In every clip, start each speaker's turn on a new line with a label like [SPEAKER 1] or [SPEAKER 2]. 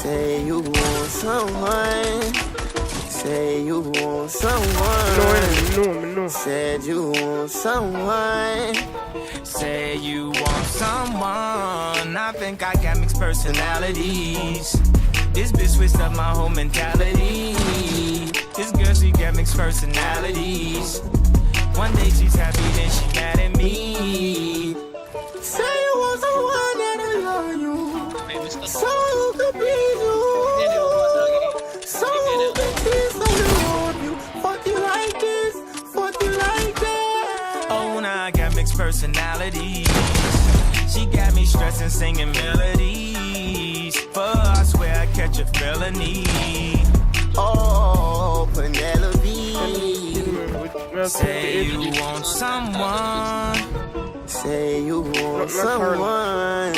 [SPEAKER 1] Say you want someone. Say you want someone. Said you want someone.
[SPEAKER 2] Say you want someone. I think I got mixed personalities. This bitch switched up my whole mentality. This girl, she got mixed personalities. One day she's happy, then she mad at me.
[SPEAKER 1] Say you want someone that'll love you, someone who could please you, someone who can kiss on you, hold you, fuck you like this, fuck you like that.
[SPEAKER 2] Oh, now I got mixed personalities. She got me stressing, singing melodies. But I swear I catch a felony.
[SPEAKER 1] Oh, Penelope.
[SPEAKER 2] Say you want someone.
[SPEAKER 1] Say you want someone.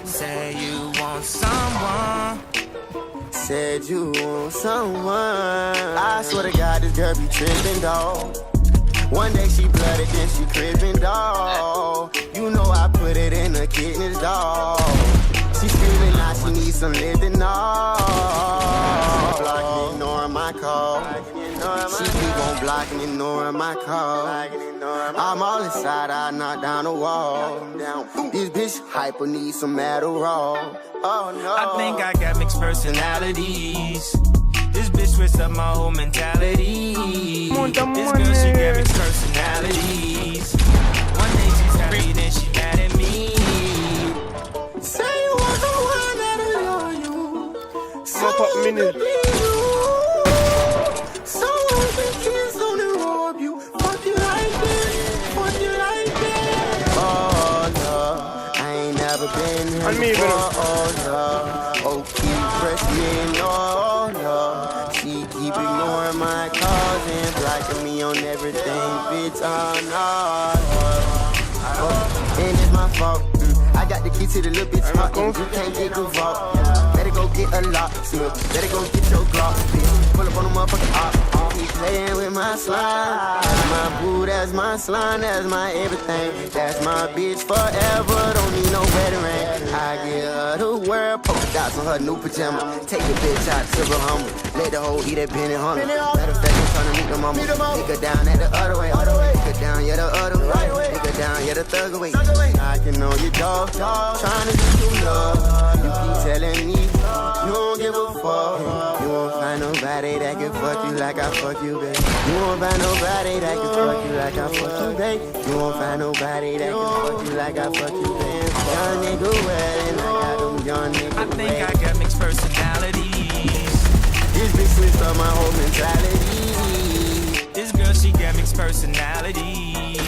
[SPEAKER 2] Say you want someone.
[SPEAKER 1] Said you want someone. I swear to God, this girl be tripping, dawg. One day she blooded, then she cribbing, dawg. You know I put it in her kidneys, dawg. She screaming now she needs some living, dawg. Blocking, ignoring my call. She keep on blocking, ignoring my call. I'm all inside, I knock down the wall. This bitch hyper needs some Adderall. Oh no.
[SPEAKER 2] I think I got mixed personalities. This bitch switched up my whole mentality. This girl, she got mixed personalities. One day she's happy, then she mad at me.
[SPEAKER 1] Say you want someone that'll love you, someone who can please you, someone who can kiss on and rob you, fuck you like this, fuck you like that. Oh no, I ain't never been here before. Oh no, oh keep pressing me, oh no. She keep ignoring my calls and blocking me on everything, bitch. Oh no, and it's my fault. I got the key to the little bitch heart, and you can't get the vault. Better go get a lock, better go get your Glock. Pull up on the motherfucking op. Keep playing with my slime. That's my boo, that's my slime, that's my everything. That's my bitch forever, don't need no veteran. I give her the world, polka dots on her new pajama. Take the bitch out to the humble. Let the hoe eat that penny hunter. Matter of fact, I'm trying to meet the mama. Take her down at the other way. Take her down, yeah, the other way. Take her down, yeah, the thug away. I can know your dog, trying to get you love. You keep telling me you don't give a fuck. You won't find nobody that can fuck you like I fuck you, babe. You won't find nobody that can fuck you like I fuck you, babe. You won't find nobody that can fuck you like I fuck you, babe. Young nigga wet and I got them young niggas.
[SPEAKER 2] I think I got mixed personalities.
[SPEAKER 1] This bitch switched up my whole mentality.
[SPEAKER 2] This girl, she got mixed personalities.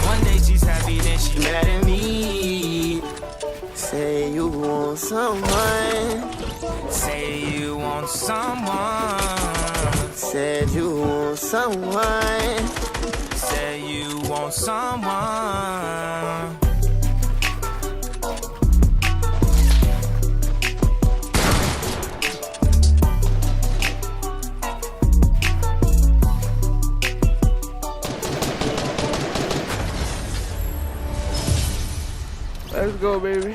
[SPEAKER 2] One day she's happy, then she mad at me.
[SPEAKER 1] Say you want someone.
[SPEAKER 2] Say you want someone.
[SPEAKER 1] Said you want someone.
[SPEAKER 2] Say you want someone.
[SPEAKER 3] Let's go, baby.